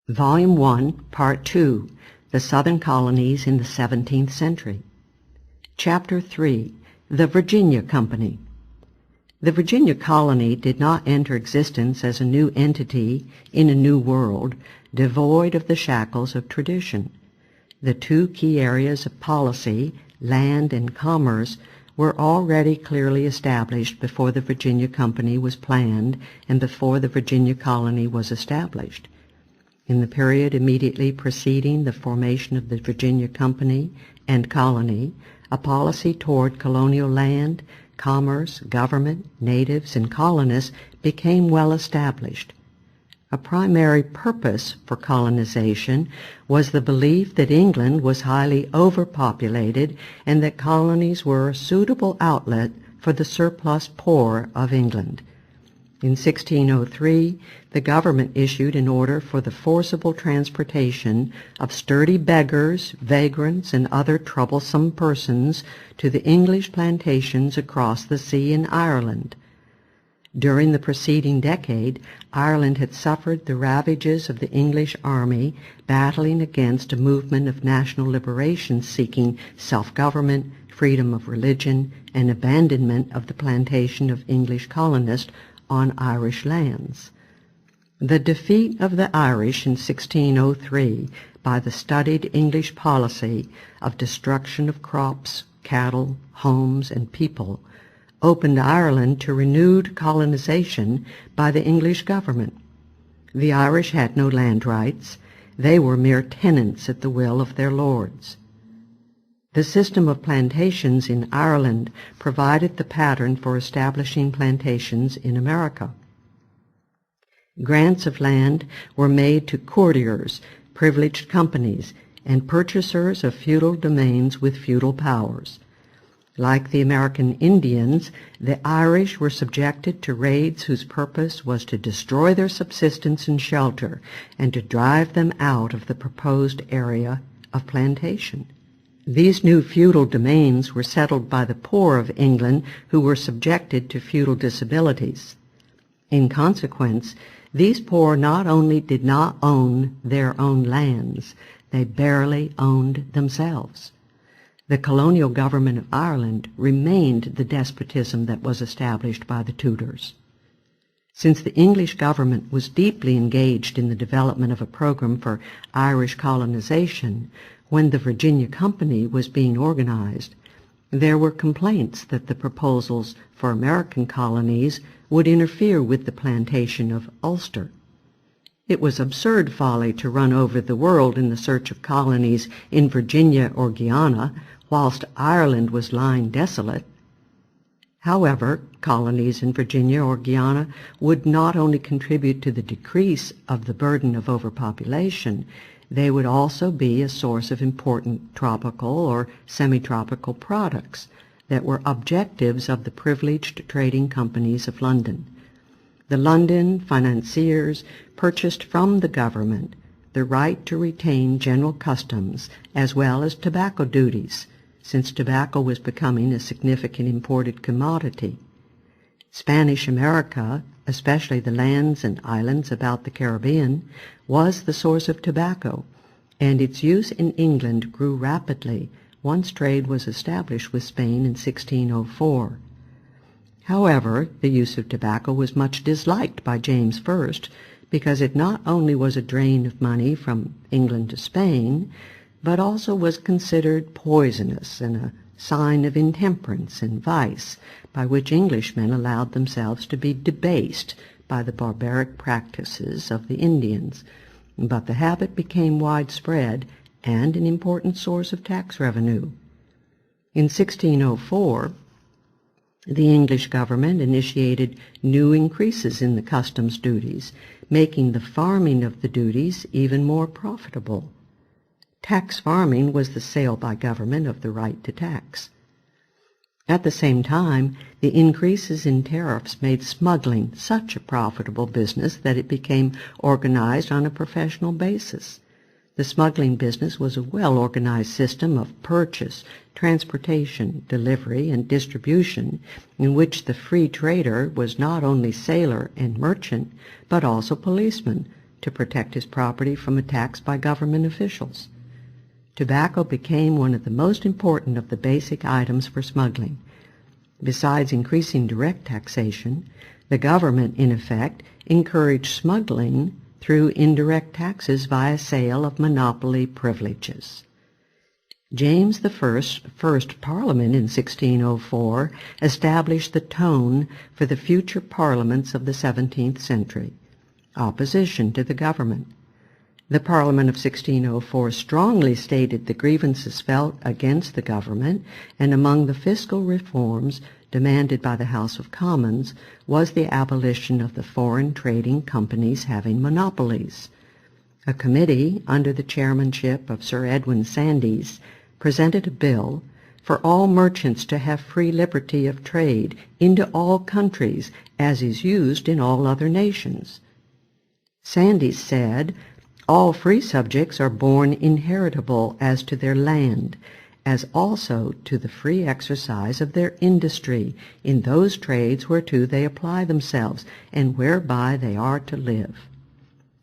Volume 1, Part 2, The Southern Colonies in the 17th Century. Chapter 3, The Virginia Company. The Virginia colony did not enter existence as a new entity in a new world, devoid of the shackles of tradition. The two key areas of policy, land and commerce, were already clearly established before the Virginia Company was planned and before the Virginia colony was established. In the period immediately preceding the formation of the Virginia Company and colony, a policy toward colonial land, commerce, government, natives, and colonists became well established. A primary purpose for colonization was the belief that England was highly overpopulated and that colonies were a suitable outlet for the surplus poor of England. In 1603, the government issued an order for the forcible transportation of sturdy beggars, vagrants, and other troublesome persons to the English plantations across the sea in Ireland. During the preceding decade, Ireland had suffered the ravages of the English army battling against a movement of national liberation seeking self-government, freedom of religion, and abandonment of the plantation of English colonists on Irish lands. The defeat of the Irish in 1603 by the studied English policy of destruction of crops, cattle, homes, and people opened Ireland to renewed colonization by the English government. The Irish had no land rights. They were mere tenants at the will of their lords. The system of plantations in Ireland provided the pattern for establishing plantations in America. Grants of land were made to courtiers, privileged companies, and purchasers of feudal domains with feudal powers. Like the American Indians, the Irish were subjected to raids whose purpose was to destroy their subsistence and shelter and to drive them out of the proposed area of plantation. These new feudal domains were settled by the poor of England who were subjected to feudal disabilities. In consequence, these poor not only did not own their own lands, they barely owned themselves. The colonial government of Ireland remained the despotism that was established by the Tudors. Since the English government was deeply engaged in the development of a program for Irish colonization, when the Virginia Company was being organized, there were complaints that the proposals for American colonies would interfere with the plantation of Ulster. It was absurd folly to run over the world in the search of colonies in Virginia or Guiana, whilst Ireland was lying desolate. However, colonies in Virginia or Guiana would not only contribute to the decrease of the burden of overpopulation, they would also be a source of important tropical or semi-tropical products that were objectives of the privileged trading companies of London. The London financiers purchased from the government the right to retain general customs as well as tobacco duties, since tobacco was becoming a significant imported commodity. Spanish America, especially the lands and islands about the Caribbean, was the source of tobacco, and its use in England grew rapidly once trade was established with Spain in 1604. However, the use of tobacco was much disliked by James I because it not only was a drain of money from England to Spain, but also was considered poisonous and a sign of intemperance and vice by which Englishmen allowed themselves to be debased by the barbaric practices of the Indians. But the habit became widespread and an important source of tax revenue. In 1604, the English government initiated new increases in the customs duties, making the farming of the duties even more profitable. Tax farming was the sale by government of the right to tax. At the same time, the increases in tariffs made smuggling such a profitable business that it became organized on a professional basis. The smuggling business was a well-organized system of purchase, transportation, delivery, and distribution in which the free trader was not only sailor and merchant, but also policeman, to protect his property from attacks by government officials. Tobacco became one of the most important of the basic items for smuggling. Besides increasing direct taxation, the government, in effect, encouraged smuggling through indirect taxes via sale of monopoly privileges. James I's first Parliament in 1604 established the tone for the future parliaments of the 17th century, opposition to the government. The Parliament of 1604 strongly stated the grievances felt against the government, and among the fiscal reforms demanded by the House of Commons was the abolition of the foreign trading companies having monopolies. A committee, under the chairmanship of Sir Edwin Sandys, presented a bill for all merchants to have free liberty of trade into all countries, as is used in all other nations. Sandys said, "All free subjects are born inheritable as to their land, as also to the free exercise of their industry in those trades whereto they apply themselves, and whereby they are to live."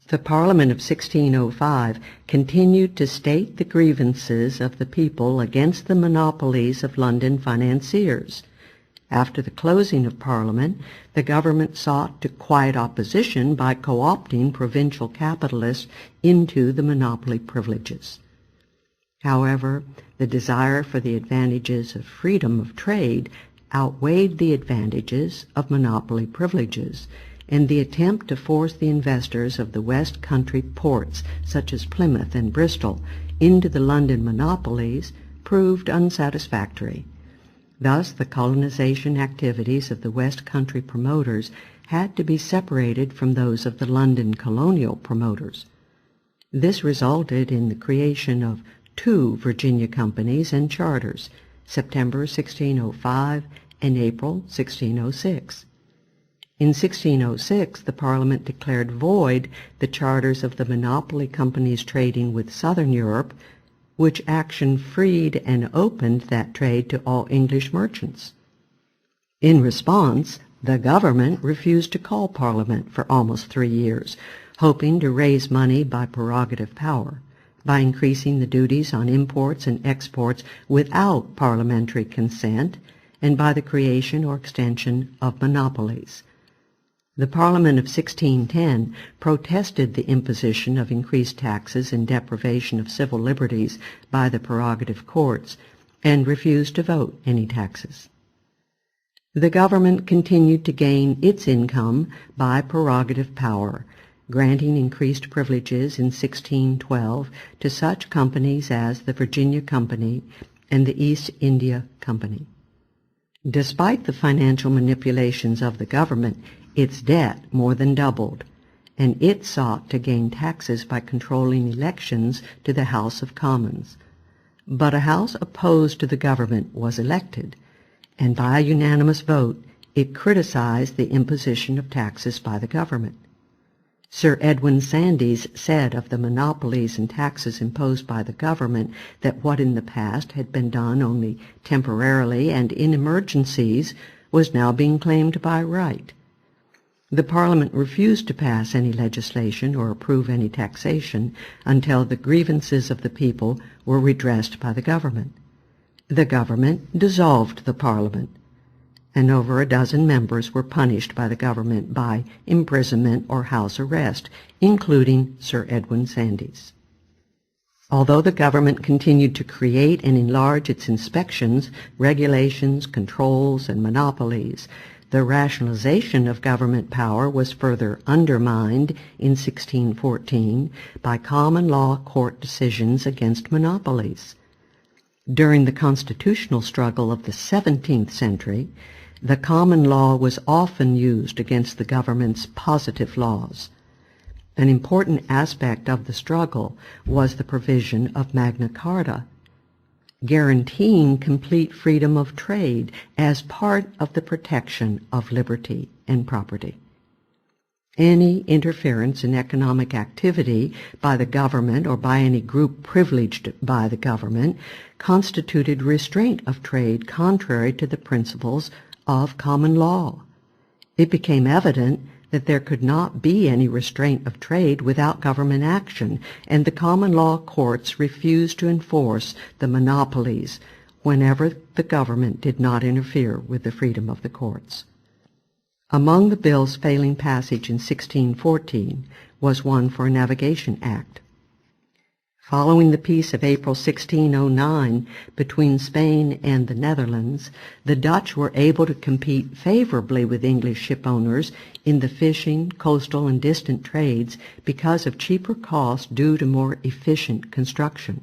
The Parliament of 1605 continued to state the grievances of the people against the monopolies of London financiers. After the closing of Parliament, the government sought to quiet opposition by co-opting provincial capitalists into the monopoly privileges. However, the desire for the advantages of freedom of trade outweighed the advantages of monopoly privileges, and the attempt to force the investors of the West Country ports, such as Plymouth and Bristol, into the London monopolies proved unsatisfactory. Thus, the colonization activities of the West Country promoters had to be separated from those of the London colonial promoters. This resulted in the creation of 2 Virginia companies and charters, September 1605 and April 1606. In 1606, the Parliament declared void the charters of the monopoly companies trading with Southern Europe, which action freed and opened that trade to all English merchants. In response, the government refused to call Parliament for almost 3 years, hoping to raise money by prerogative power, by increasing the duties on imports and exports without parliamentary consent, and by the creation or extension of monopolies. The Parliament of 1610 protested the imposition of increased taxes and deprivation of civil liberties by the prerogative courts, and refused to vote any taxes. The government continued to gain its income by prerogative power, granting increased privileges in 1612 to such companies as the Virginia Company and the East India Company. Despite the financial manipulations of the government, its debt more than doubled, and it sought to gain taxes by controlling elections to the House of Commons. But a House opposed to the government was elected, and by a unanimous vote it criticized the imposition of taxes by the government. Sir Edwin Sandys said of the monopolies and taxes imposed by the government that what in the past had been done only temporarily and in emergencies was now being claimed by right. The Parliament refused to pass any legislation or approve any taxation until the grievances of the people were redressed by the government. The government dissolved the Parliament, and over a dozen members were punished by the government by imprisonment or house arrest, including Sir Edwin Sandys. Although the government continued to create and enlarge its inspections, regulations, controls, and monopolies, the rationalization of government power was further undermined in 1614 by common law court decisions against monopolies. During the constitutional struggle of the 17th century, the common law was often used against the government's positive laws. An important aspect of the struggle was the provision of Magna Carta, guaranteeing complete freedom of trade as part of the protection of liberty and property. Any interference in economic activity by the government or by any group privileged by the government constituted restraint of trade contrary to the principles of common law. It became evident that there could not be any restraint of trade without government action, and the common law courts refused to enforce the monopolies whenever the government did not interfere with the freedom of the courts. Among the bills failing passage in 1614 was one for a Navigation Act. Following the peace of April 1609 between Spain and the Netherlands, the Dutch were able to compete favorably with English ship owners in the fishing, coastal, and distant trades because of cheaper costs due to more efficient construction.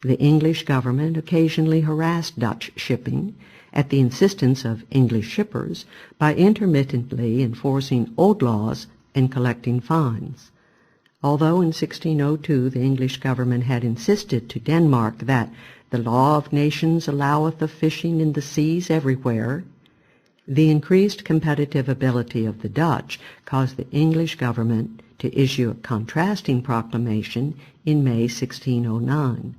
The English government occasionally harassed Dutch shipping at the insistence of English shippers by intermittently enforcing old laws and collecting fines. Although in 1602 the English government had insisted to Denmark that the law of nations alloweth of fishing in the seas everywhere, the increased competitive ability of the Dutch caused the English government to issue a contrasting proclamation in May 1609.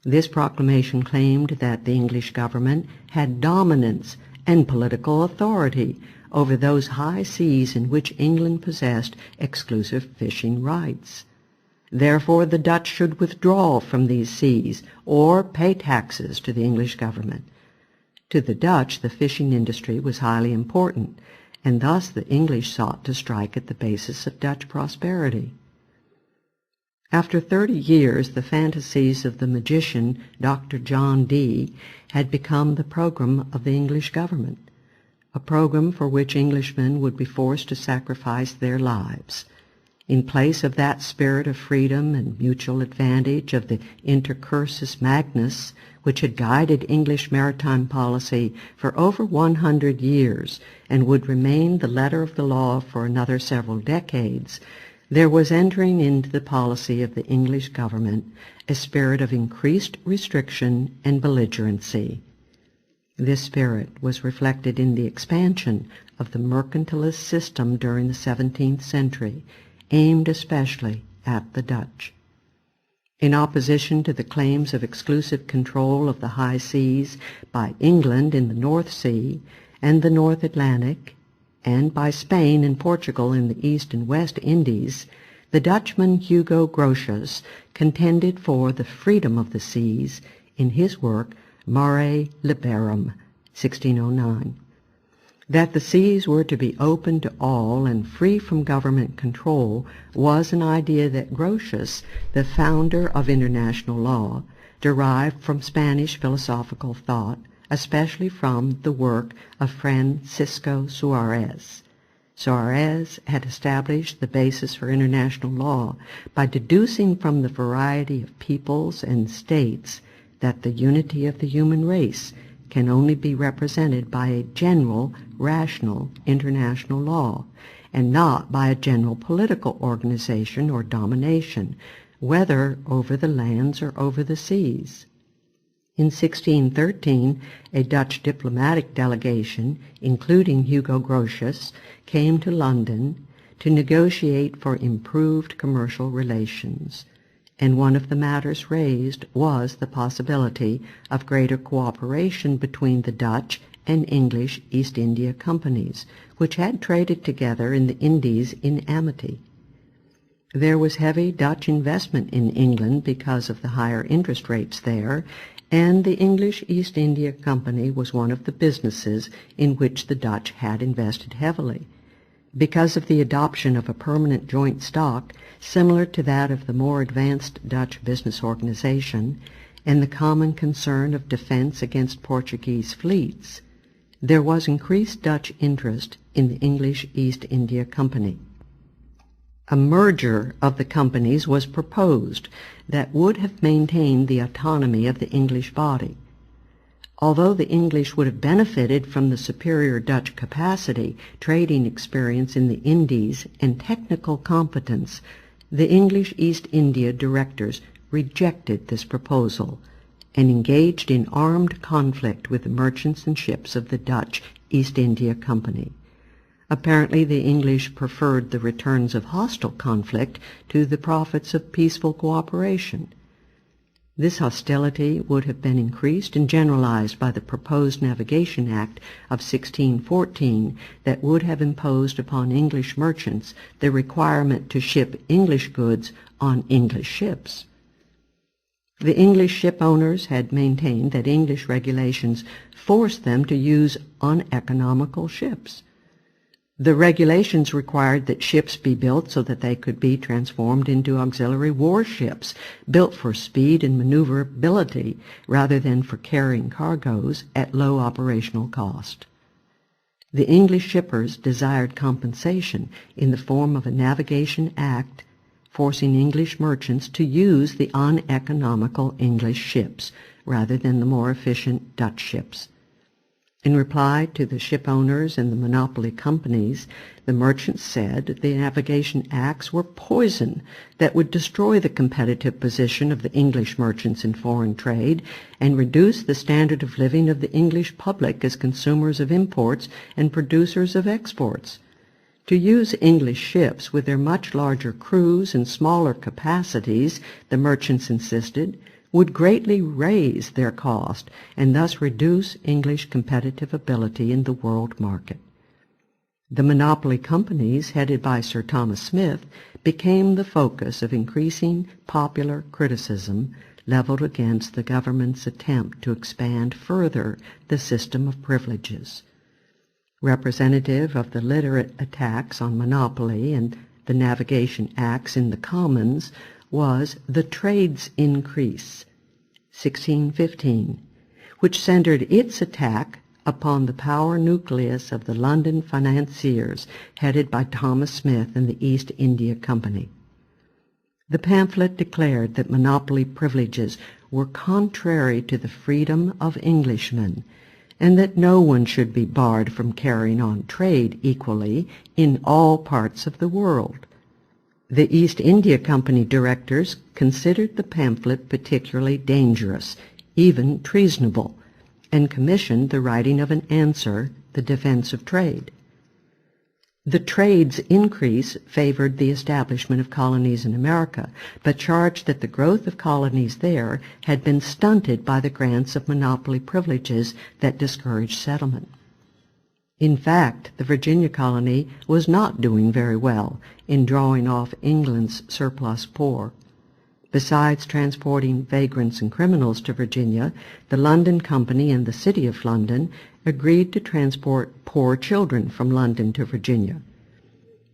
This proclamation claimed that the English government had dominance and political authority over those high seas in which England possessed exclusive fishing rights. Therefore the Dutch should withdraw from these seas or pay taxes to the English government. To the Dutch the fishing industry was highly important, and thus the English sought to strike at the basis of Dutch prosperity. After 30 years, the fantasies of the magician Dr. John Dee had become the program of the English government, a program for which Englishmen would be forced to sacrifice their lives. In place of that spirit of freedom and mutual advantage of the intercursus magnus, which had guided English maritime policy for over 100 years and would remain the letter of the law for another several decades, there was entering into the policy of the English government a spirit of increased restriction and belligerency. This spirit was reflected in the expansion of the mercantilist system during the 17th century, aimed especially at the Dutch. In opposition to the claims of exclusive control of the high seas by England in the North Sea and the North Atlantic, and by Spain and Portugal in the East and West Indies, the Dutchman Hugo Grotius contended for the freedom of the seas in his work Mare Liberum, 1609. That the seas were to be open to all and free from government control was an idea that Grotius, the founder of international law, derived from Spanish philosophical thought, especially from the work of Francisco Suarez. Suarez had established the basis for international law by deducing from the variety of peoples and states that the unity of the human race can only be represented by a general, rational international law, and not by a general political organization or domination, whether over the lands or over the seas. In 1613, a Dutch diplomatic delegation, including Hugo Grotius, came to London to negotiate for improved commercial relations, and one of the matters raised was the possibility of greater cooperation between the Dutch and English East India companies, which had traded together in the Indies in amity. There was heavy Dutch investment in England because of the higher interest rates there, and the English East India Company was one of the businesses in which the Dutch had invested heavily. Because of the adoption of a permanent joint stock, similar to that of the more advanced Dutch business organization, and the common concern of defense against Portuguese fleets, there was increased Dutch interest in the English East India Company. A merger of the companies was proposed that would have maintained the autonomy of the English body. Although the English would have benefited from the superior Dutch capacity, trading experience in the Indies, and technical competence, the English East India directors rejected this proposal and engaged in armed conflict with the merchants and ships of the Dutch East India Company. Apparently the English preferred the returns of hostile conflict to the profits of peaceful cooperation. This hostility would have been increased and generalized by the proposed Navigation Act of 1614 that would have imposed upon English merchants the requirement to ship English goods on English ships. The English ship owners had maintained that English regulations forced them to use uneconomical ships. The regulations required that ships be built so that they could be transformed into auxiliary warships, built for speed and maneuverability rather than for carrying cargoes at low operational cost. The English shippers desired compensation in the form of a Navigation Act forcing English merchants to use the uneconomical English ships rather than the more efficient Dutch ships. In reply to the ship owners and the monopoly companies, the merchants said the Navigation Acts were poison that would destroy the competitive position of the English merchants in foreign trade and reduce the standard of living of the English public as consumers of imports and producers of exports. To use English ships with their much larger crews and smaller capacities, the merchants insisted, would greatly raise their cost and thus reduce English competitive ability in the world market. The monopoly companies, headed by Sir Thomas Smith, became the focus of increasing popular criticism leveled against the government's attempt to expand further the system of privileges. Representative of the literate attacks on monopoly and the Navigation Acts in the Commons was the Trades Increase, 1615, which centered its attack upon the power nucleus of the London financiers headed by Thomas Smith and the East India Company. The pamphlet declared that monopoly privileges were contrary to the freedom of Englishmen, and that no one should be barred from carrying on trade equally in all parts of the world. The East India Company directors considered the pamphlet particularly dangerous, even treasonable, and commissioned the writing of an answer, The Defense of Trade. The Trades Increase favored the establishment of colonies in America, but charged that the growth of colonies there had been stunted by the grants of monopoly privileges that discouraged settlement. In fact, the Virginia colony was not doing very well in drawing off England's surplus poor. Besides transporting vagrants and criminals to Virginia, the London Company and the City of London agreed to transport poor children from London to Virginia.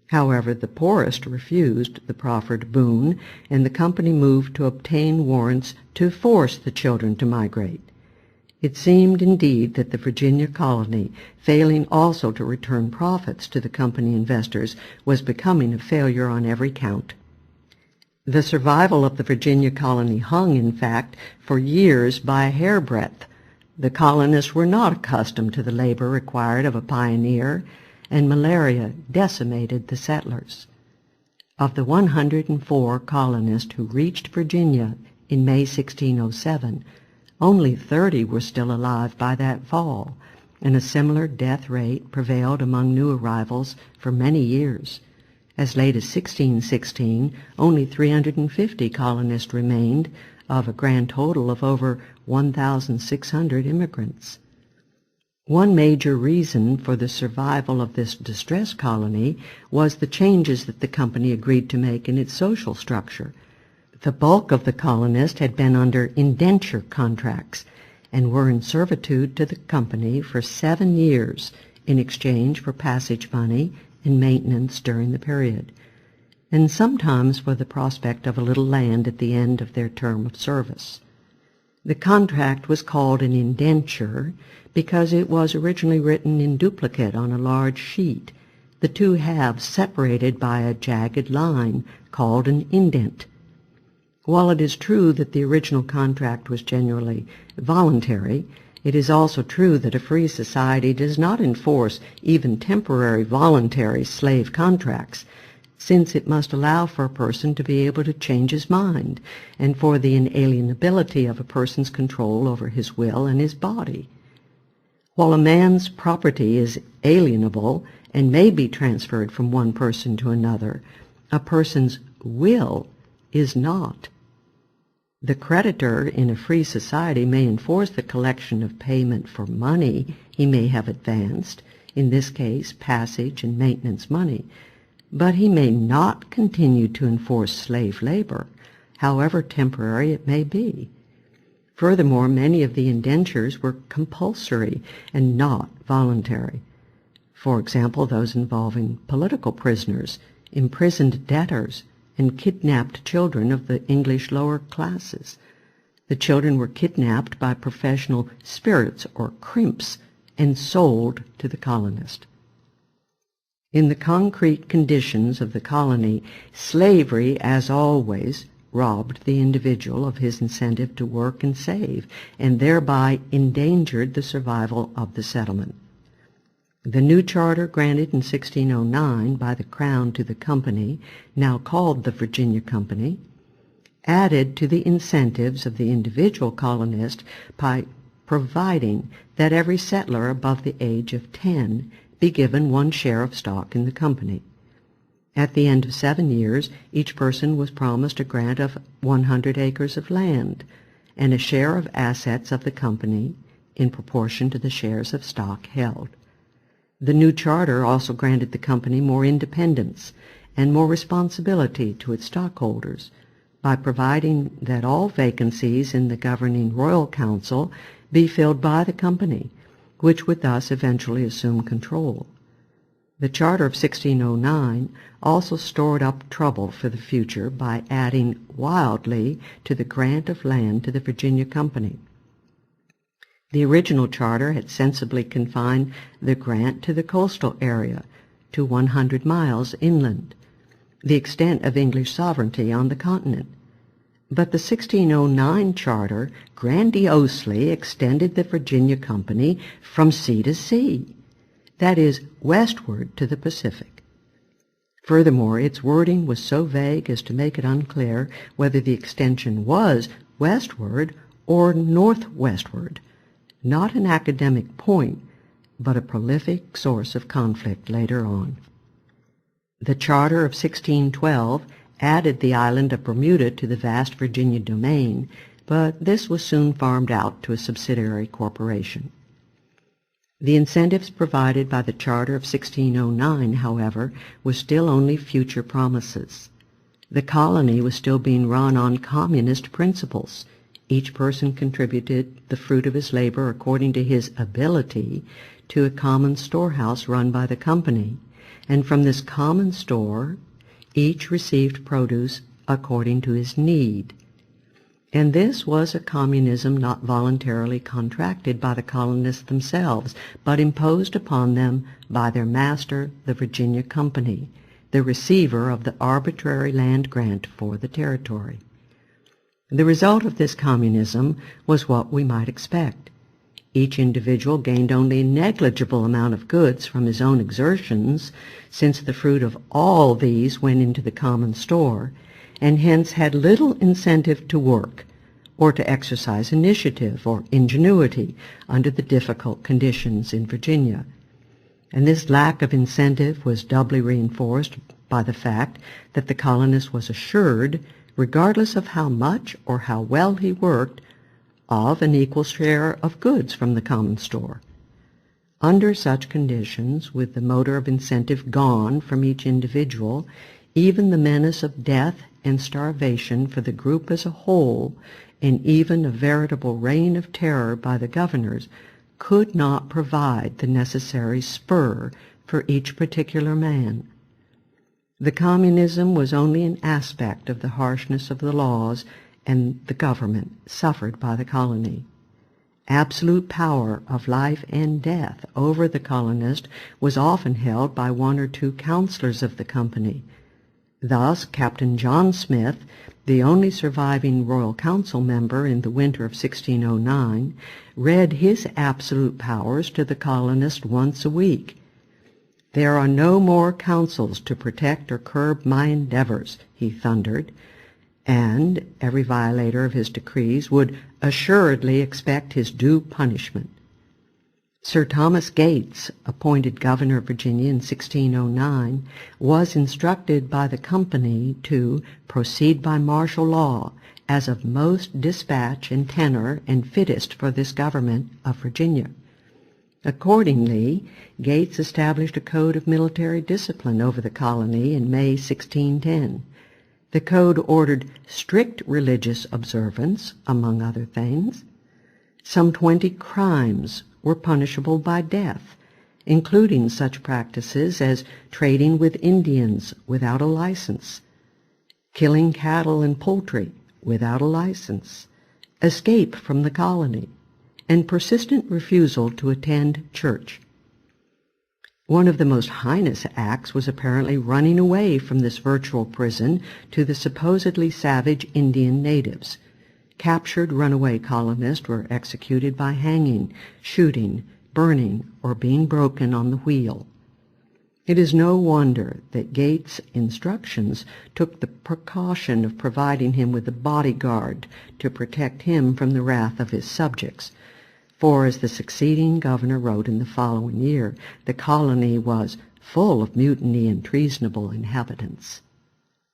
However, the poorest refused the proffered boon, and the company moved to obtain warrants to force the children to migrate. It seemed indeed that the Virginia colony, failing also to return profits to the company investors, was becoming a failure on every count. The survival of the Virginia colony hung, in fact, for years by a hairbreadth. The colonists were not accustomed to the labor required of a pioneer, and malaria decimated the settlers. Of the 104 colonists who reached Virginia in May 1607, only 30 were still alive by that fall, and a similar death rate prevailed among new arrivals for many years. As late as 1616, only 350 colonists remained, of a grand total of over 1,600 immigrants. One major reason for the survival of this distressed colony was the changes that the company agreed to make in its social structure. The bulk of the colonists had been under indenture contracts and were in servitude to the company for 7 years in exchange for passage money and maintenance during the period, and sometimes for the prospect of a little land at the end of their term of service. The contract was called an indenture because it was originally written in duplicate on a large sheet, the two halves separated by a jagged line called an indent. While it is true that the original contract was generally voluntary, it is also true that a free society does not enforce even temporary voluntary slave contracts, since it must allow for a person to be able to change his mind, and for the inalienability of a person's control over his will and his body. While a man's property is alienable and may be transferred from one person to another, a person's will is not. The creditor in a free society may enforce the collection of payment for money he may have advanced, in this case passage and maintenance money, but he may not continue to enforce slave labor, however temporary it may be. Furthermore, many of the indentures were compulsory and not voluntary. For example, those involving political prisoners, imprisoned debtors, and kidnapped children of the English lower classes. The children were kidnapped by professional spirits or crimps and sold to the colonist. In the concrete conditions of the colony, slavery, as always, robbed the individual of his incentive to work and save, and thereby endangered the survival of the settlement. The new charter granted in 1609 by the Crown to the Company, now called the Virginia Company, added to the incentives of the individual colonist by providing that every settler above the age of 10 be given 1 share of stock in the company. At the end of 7 years, each person was promised a grant of 100 acres of land and a share of assets of the company in proportion to the shares of stock held. The new charter also granted the company more independence and more responsibility to its stockholders by providing that all vacancies in the governing Royal Council be filled by the company, which would thus eventually assume control. The Charter of 1609 also stored up trouble for the future by adding wildly to the grant of land to the Virginia Company. The original charter had sensibly confined the grant to the coastal area, to 100 miles inland, the extent of English sovereignty on the continent. But the 1609 charter grandiosely extended the Virginia Company from sea to sea, that is, westward to the Pacific. Furthermore, its wording was so vague as to make it unclear whether the extension was westward or northwestward, not an academic point, but a prolific source of conflict later on. The Charter of 1612 added the island of Bermuda to the vast Virginia domain, but this was soon farmed out to a subsidiary corporation. The incentives provided by the Charter of 1609, however, were still only future promises. The colony was still being run on communist principles. Each person contributed the fruit of his labor according to his ability to a common storehouse run by the company, and from this common store each received produce according to his need. And this was a communism not voluntarily contracted by the colonists themselves, but imposed upon them by their master, the Virginia Company, the receiver of the arbitrary land grant for the territory. The result of this communism was what we might expect. Each individual gained only a negligible amount of goods from his own exertions, since the fruit of all these went into the common store, and hence had little incentive to work, or to exercise initiative or ingenuity under the difficult conditions in Virginia. And this lack of incentive was doubly reinforced by the fact that the colonist was assured, regardless of how much or how well he worked, of an equal share of goods from the common store. Under such conditions, with the motor of incentive gone from each individual, even the menace of death and starvation for the group as a whole, and even a veritable reign of terror by the governors, could not provide the necessary spur for each particular man. The communism was only an aspect of the harshness of the laws and the government suffered by the colony. Absolute power of life and death over the colonist was often held by 1 or 2 counselors of the company. Thus, Captain John Smith, the only surviving Royal Council member in the winter of 1609, read his absolute powers to the colonist once a week. "There are no more councils to protect or curb my endeavors," he thundered, and every violator of his decrees would assuredly expect his due punishment. Sir Thomas Gates, appointed governor of Virginia in 1609, was instructed by the company to proceed by martial law as of most dispatch and tenor and fittest for this government of Virginia. Accordingly, Gates established a code of military discipline over the colony in May 1610. The code ordered strict religious observance, among other things. Some 20 crimes were punishable by death, including such practices as trading with Indians without a license, killing cattle and poultry without a license, escape from the colony, and persistent refusal to attend church. One of the most heinous acts was apparently running away from this virtual prison to the supposedly savage Indian natives. Captured runaway colonists were executed by hanging, shooting, burning, or being broken on the wheel. It is no wonder that Gates' instructions took the precaution of providing him with a bodyguard to protect him from the wrath of his subjects. For, as the succeeding governor wrote in the following year, the colony was full of mutiny and treasonable inhabitants.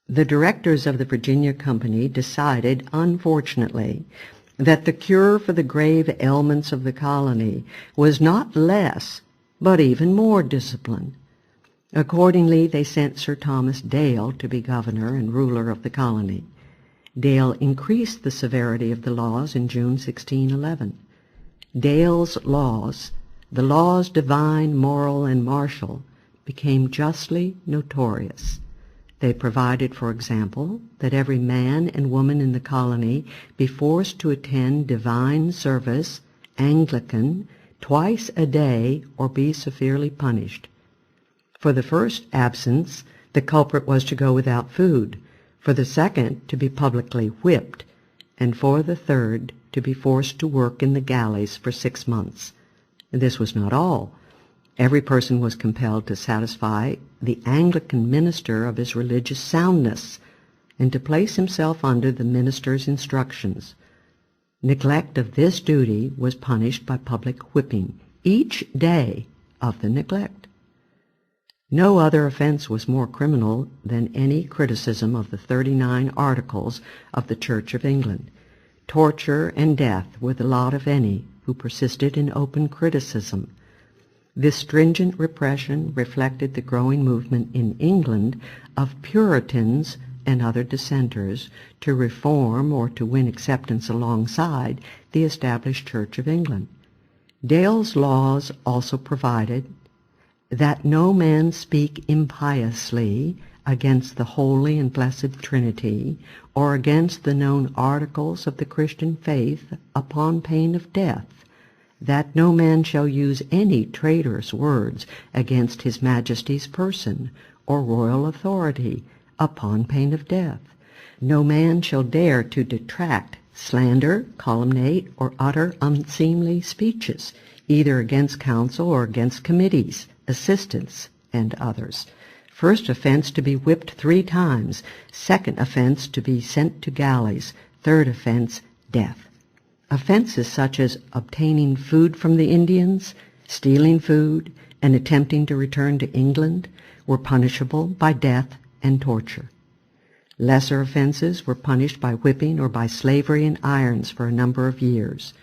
The directors of the Virginia Company decided, unfortunately, that the cure for the grave ailments of the colony was not less, but even more discipline. Accordingly, they sent Sir Thomas Dale to be governor and ruler of the colony. Dale increased the severity of the laws in June 1611. Dale's laws, the laws divine, moral, and martial, became justly notorious. They provided, for example, that every man and woman in the colony be forced to attend divine service, Anglican, twice a day, or be severely punished. For the first absence, the culprit was to go without food, for the second, to be publicly whipped, and for the third, to be forced to work in the galleys for 6 months. This was not all. Every person was compelled to satisfy the Anglican minister of his religious soundness, and to place himself under the minister's instructions. Neglect of this duty was punished by public whipping each day of the neglect. No other offense was more criminal than any criticism of the 39 Articles of the Church of England. Torture and death were the lot of any who persisted in open criticism. This stringent repression reflected the growing movement in England of Puritans and other dissenters to reform or to win acceptance alongside the established Church of England. Dale's laws also provided that no man speak impiously against the Holy and Blessed Trinity or against the known articles of the Christian faith upon pain of death, that no man shall use any traitorous words against His Majesty's person or royal authority upon pain of death. No man shall dare to detract, slander, calumniate, or utter unseemly speeches, either against council or against committees, assistants, and others. First offense to be whipped 3 times, second offense to be sent to galleys, third offense death. Offenses such as obtaining food from the Indians, stealing food, and attempting to return to England were punishable by death and torture. Lesser offenses were punished by whipping or by slavery in irons for a number of years.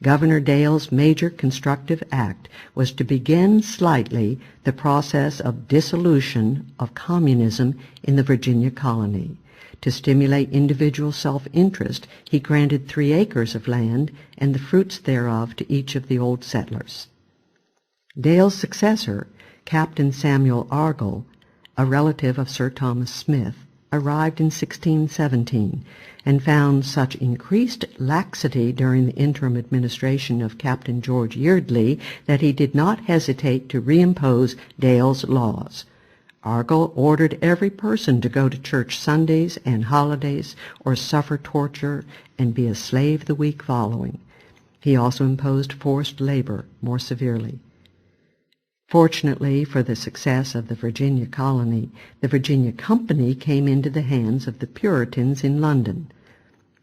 Governor Dale's major constructive act was to begin slightly the process of dissolution of communism in the Virginia colony. To stimulate individual self-interest, he granted 3 acres of land and the fruits thereof to each of the old settlers. Dale's successor, Captain Samuel Argall, a relative of Sir Thomas Smith, arrived in 1617 and found such increased laxity during the interim administration of Captain George Yeardley that he did not hesitate to reimpose Dale's laws. Argall ordered every person to go to church Sundays and holidays or suffer torture and be a slave the week following. He also imposed forced labor more severely. Fortunately for the success of the Virginia colony, the Virginia Company came into the hands of the Puritans in London.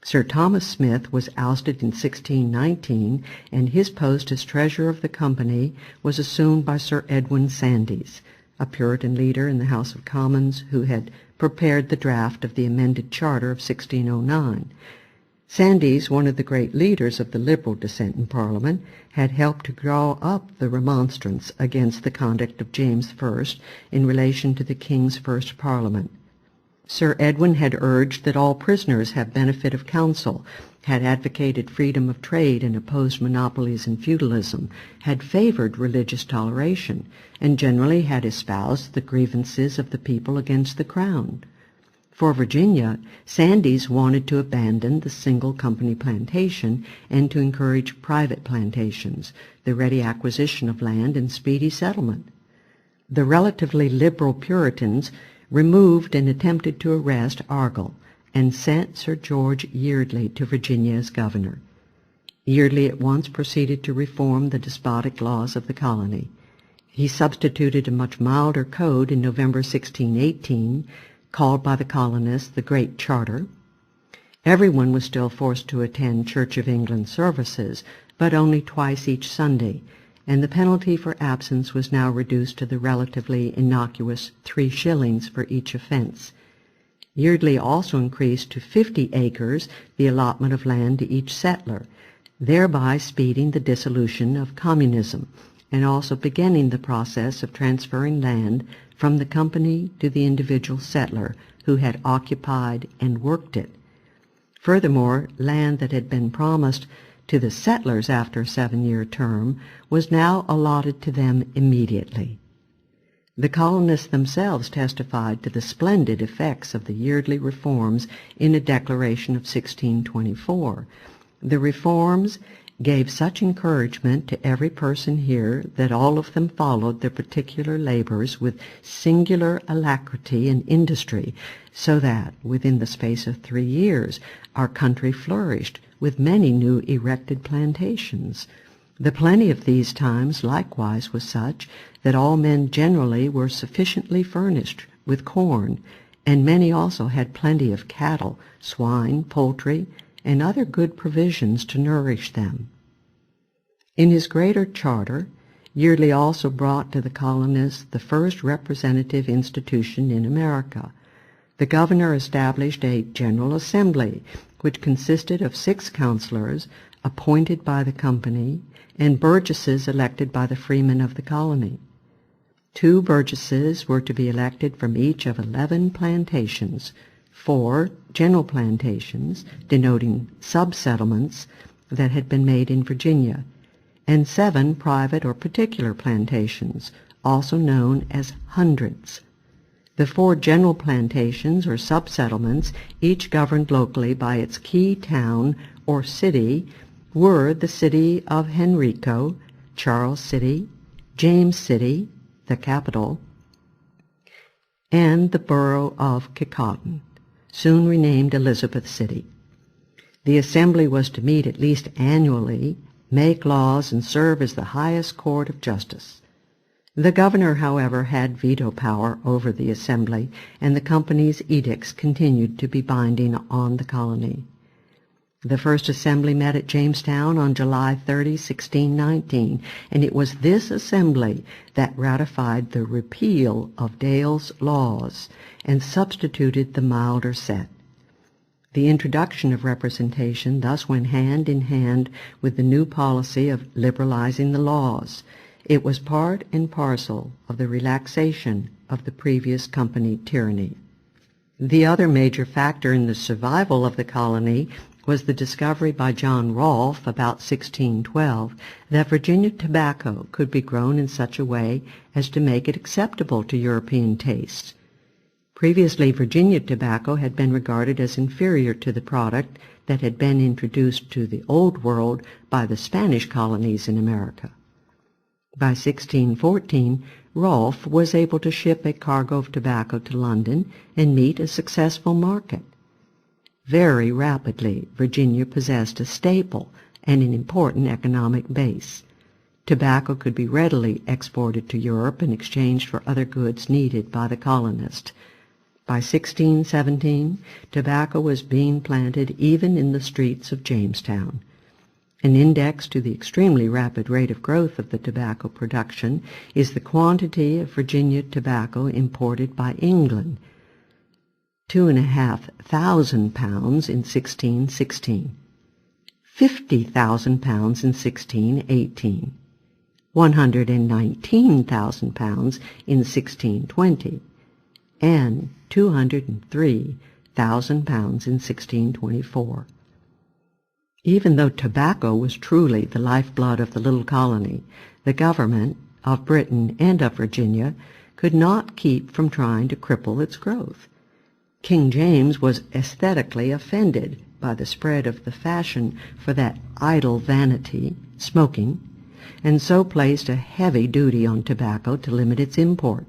Sir Thomas Smith was ousted in 1619, and his post as treasurer of the company was assumed by Sir Edwin Sandys, a Puritan leader in the House of Commons who had prepared the draft of the amended charter of 1609. Sandys, one of the great leaders of the Liberal dissent in Parliament, had helped to draw up the remonstrance against the conduct of James I in relation to the King's first Parliament. Sir Edwin had urged that all prisoners have benefit of counsel, had advocated freedom of trade and opposed monopolies and feudalism, had favored religious toleration, and generally had espoused the grievances of the people against the Crown. For Virginia, Sandys wanted to abandon the single company plantation and to encourage private plantations, the ready acquisition of land and speedy settlement. The relatively liberal Puritans removed and attempted to arrest Argyll, and sent Sir George Yeardley to Virginia as governor. Yeardley at once proceeded to reform the despotic laws of the colony. He substituted a much milder code in November 1618, called by the colonists the Great Charter. Everyone was still forced to attend Church of England services, but only twice each Sunday, and the penalty for absence was now reduced to the relatively innocuous 3 shillings for each offense. Yeardley also increased to 50 acres the allotment of land to each settler, thereby speeding the dissolution of communism, and also beginning the process of transferring land from the company to the individual settler who had occupied and worked it. Furthermore, land that had been promised to the settlers after a 7-year term was now allotted to them immediately. The colonists themselves testified to the splendid effects of the Yeardley reforms in a declaration of 1624. The reforms gave such encouragement to every person here that all of them followed their particular labors with singular alacrity and industry, so that, within the space of 3 years, our country flourished with many new erected plantations. The plenty of these times likewise was such that all men generally were sufficiently furnished with corn, and many also had plenty of cattle, swine, poultry, and other good provisions to nourish them. In his Greater Charter, Yeardley also brought to the colonists the first representative institution in America. The governor established a General Assembly, which consisted of 6 councilors appointed by the company and burgesses elected by the freemen of the colony. 2 burgesses were to be elected from each of 11 plantations, 4 general plantations, denoting sub-settlements that had been made in Virginia, and 7 private or particular plantations, also known as hundreds. The 4 general plantations or sub-settlements, each governed locally by its key town or city, were the city of Henrico, Charles City, James City, the capital, and the borough of Kecoughtan, soon renamed Elizabeth City. The assembly was to meet at least annually, make laws, and serve as the highest court of justice. The governor, however, had veto power over the assembly, and the company's edicts continued to be binding on the colony. The first assembly met at Jamestown on July 30, 1619, and it was this assembly that ratified the repeal of Dale's laws and substituted the milder set. The introduction of representation thus went hand in hand with the new policy of liberalizing the laws. It was part and parcel of the relaxation of the previous company tyranny. The other major factor in the survival of the colony was the discovery by John Rolfe about 1612 that Virginia tobacco could be grown in such a way as to make it acceptable to European tastes. Previously, Virginia tobacco had been regarded as inferior to the product that had been introduced to the Old World by the Spanish colonies in America. By 1614, Rolfe was able to ship a cargo of tobacco to London and meet a successful market. Very rapidly, Virginia possessed a staple and an important economic base. Tobacco could be readily exported to Europe and exchanged for other goods needed by the colonists. By 1617, tobacco was being planted even in the streets of Jamestown. An index to the extremely rapid rate of growth of the tobacco production is the quantity of Virginia tobacco imported by England, 2,500 pounds in 1616, 50,000 pounds in 1618, 119,000 pounds in 1620, and 203,000 pounds in 1624. Even though tobacco was truly the lifeblood of the little colony, the government of Britain and of Virginia could not keep from trying to cripple its growth. King James was aesthetically offended by the spread of the fashion for that idle vanity, smoking, and so placed a heavy duty on tobacco to limit its import.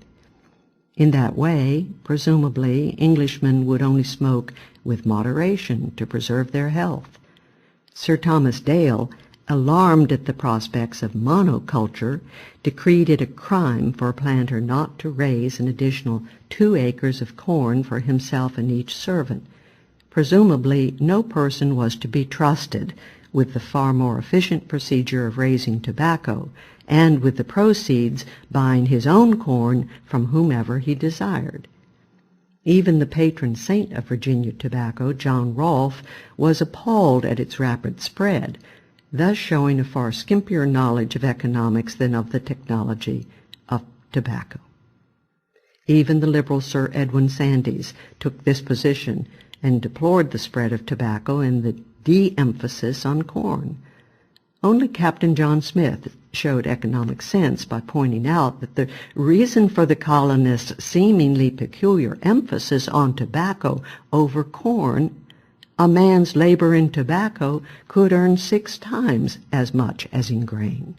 In that way, presumably, Englishmen would only smoke with moderation to preserve their health. Sir Thomas Dale, alarmed at the prospects of monoculture, decreed it a crime for a planter not to raise an additional 2 acres of corn for himself and each servant. Presumably, no person was to be trusted with the far more efficient procedure of raising tobacco, and with the proceeds buying his own corn from whomever he desired. Even the patron saint of Virginia tobacco, John Rolfe, was appalled at its rapid spread, thus showing a far skimpier knowledge of economics than of the technology of tobacco. Even the liberal Sir Edwin Sandys took this position and deplored the spread of tobacco and the de-emphasis on corn. Only Captain John Smith showed economic sense by pointing out that the reason for the colonists' seemingly peculiar emphasis on tobacco over corn, a man's labor in tobacco could earn 6 times as much as in grain.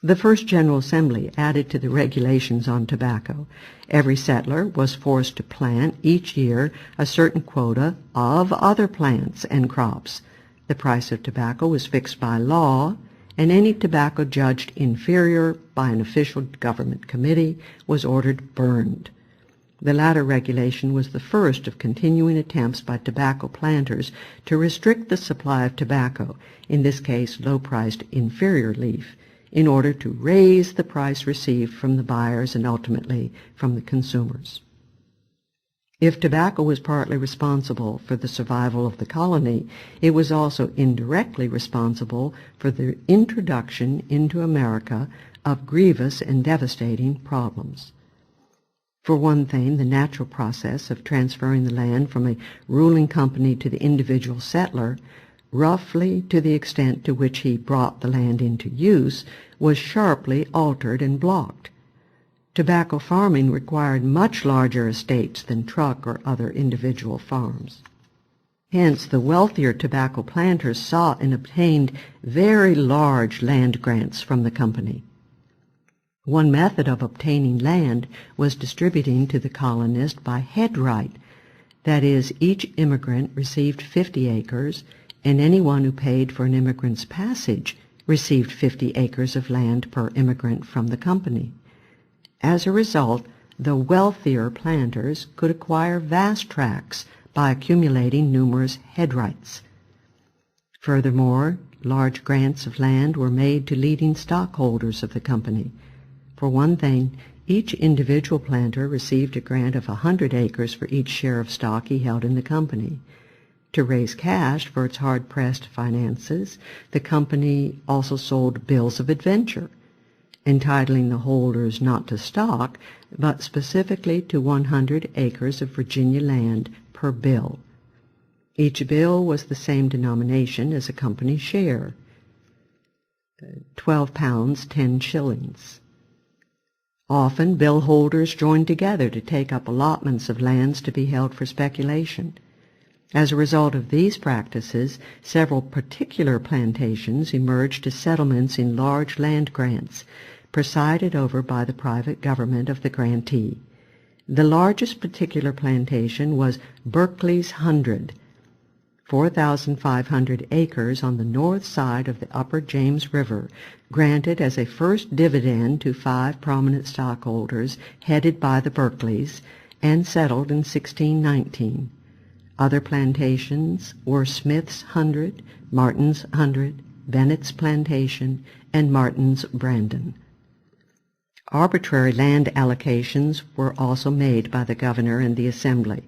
The first General Assembly added to the regulations on tobacco. Every settler was forced to plant each year a certain quota of other plants and crops. The price of tobacco was fixed by law, and any tobacco judged inferior by an official government committee was ordered burned. The latter regulation was the first of continuing attempts by tobacco planters to restrict the supply of tobacco, in this case low-priced inferior leaf, in order to raise the price received from the buyers and ultimately from the consumers. If tobacco was partly responsible for the survival of the colony, it was also indirectly responsible for the introduction into America of grievous and devastating problems. For one thing, the natural process of transferring the land from a ruling company to the individual settler, roughly to the extent to which he brought the land into use, was sharply altered and blocked. Tobacco farming required much larger estates than truck or other individual farms. Hence, the wealthier tobacco planters sought and obtained very large land grants from the company. One method of obtaining land was distributing to the colonist by head right, that is, each immigrant received 50 acres, and anyone who paid for an immigrant's passage received 50 acres of land per immigrant from the company. As a result, the wealthier planters could acquire vast tracts by accumulating numerous head rights. Furthermore, large grants of land were made to leading stockholders of the company. For one thing, each individual planter received a grant of 100 acres for each share of stock he held in the company. To raise cash for its hard-pressed finances, the company also sold bills of adventure, entitling the holders not to stock, but specifically to 100 acres of Virginia land per bill. Each bill was the same denomination as a company share, 12 pounds 10 shillings. Often bill holders joined together to take up allotments of lands to be held for speculation. As a result of these practices, several particular plantations emerged as settlements in large land grants, presided over by the private government of the grantee. The largest particular plantation was Berkeley's 100, 4,500 acres on the north side of the upper James River, granted as a first dividend to 5 prominent stockholders headed by the Berkeleys, and settled in 1619. Other plantations were Smith's 100, Martin's 100, Bennett's Plantation, and Martin's Brandon. Arbitrary land allocations were also made by the governor and the assembly.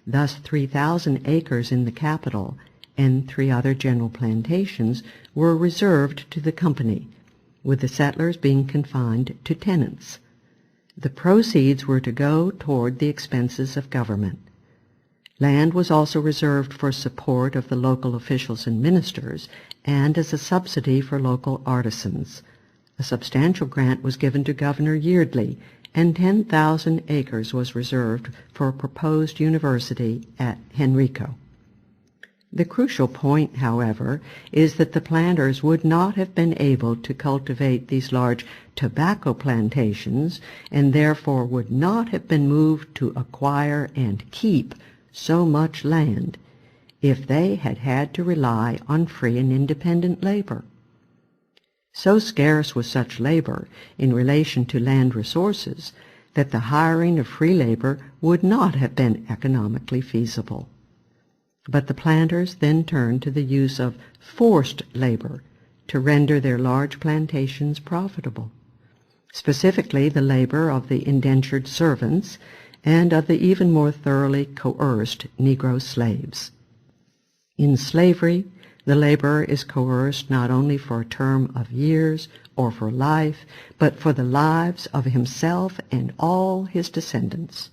Thus 3,000 acres in the capital and 3 other general plantations were reserved to the company, with the settlers being confined to tenants. The proceeds were to go toward the expenses of government. Land was also reserved for support of the local officials and ministers, and as a subsidy for local artisans. A substantial grant was given to Governor Yeardley, and 10,000 acres was reserved for a proposed university at Henrico. The crucial point, however, is that the planters would not have been able to cultivate these large tobacco plantations, and therefore would not have been moved to acquire and keep so much land if they had had to rely on free and independent labor. So scarce was such labor in relation to land resources that the hiring of free labor would not have been economically feasible. But the planters then turned to the use of forced labor to render their large plantations profitable, specifically the labor of the indentured servants and of the even more thoroughly coerced Negro slaves. In slavery, the laborer is coerced not only for a term of years or for life, but for the lives of himself and all his descendants.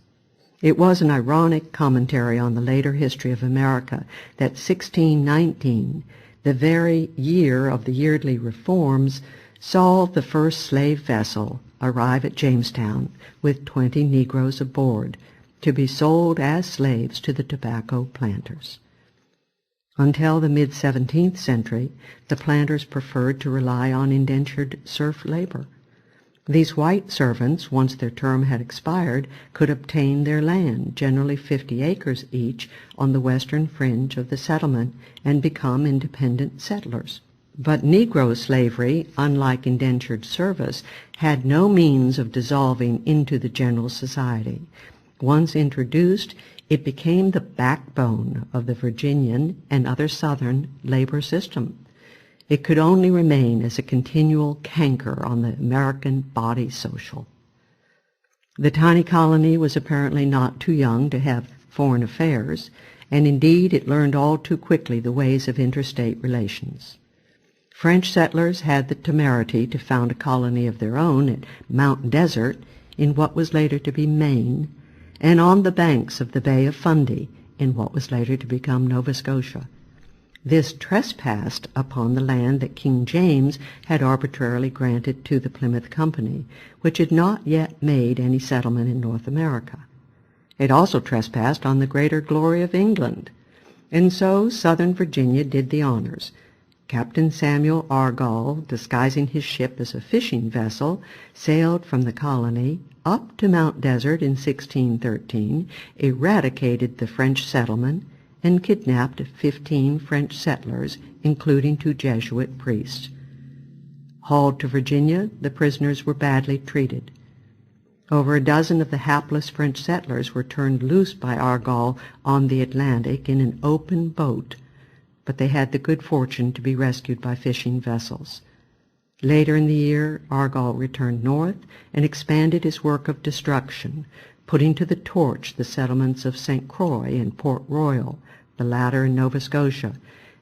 It was an ironic commentary on the later history of America that 1619, the very year of the Yeardley reforms, saw the first slave vessel arrive at Jamestown with 20 Negroes aboard to be sold as slaves to the tobacco planters. Until the mid-17th century, the planters preferred to rely on indentured serf labor. These white servants, once their term had expired, could obtain their land, generally 50 acres each, on the western fringe of the settlement, and become independent settlers. But Negro slavery, unlike indentured service, had no means of dissolving into the general society. Once introduced, it became the backbone of the Virginian and other Southern labor system. It could only remain as a continual canker on the American body social. The tiny colony was apparently not too young to have foreign affairs, and indeed it learned all too quickly the ways of interstate relations. French settlers had the temerity to found a colony of their own at Mount Desert in what was later to be Maine, and on the banks of the Bay of Fundy in what was later to become Nova Scotia. This trespassed upon the land that King James had arbitrarily granted to the Plymouth Company, which had not yet made any settlement in North America. It also trespassed on the greater glory of England, and so southern Virginia did the honors. Captain Samuel Argall, disguising his ship as a fishing vessel, sailed from the colony up to Mount Desert in 1613, eradicated the French settlement, and kidnapped 15 French settlers, including 2 Jesuit priests. Hauled to Virginia, the prisoners were badly treated. Over a dozen of the hapless French settlers were turned loose by Argall on the Atlantic in an open boat, but they had the good fortune to be rescued by fishing vessels. Later in the year, Argall returned north and expanded his work of destruction, putting to the torch the settlements of St. Croix and Port Royal, the latter in Nova Scotia,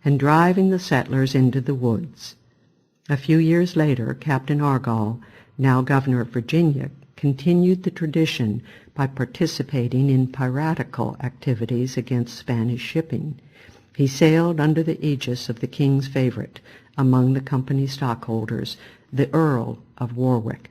and driving the settlers into the woods. A few years later, Captain Argall, now governor of Virginia, continued the tradition by participating in piratical activities against Spanish shipping. He sailed under the aegis of the king's favorite among the company stockholders, the Earl of Warwick.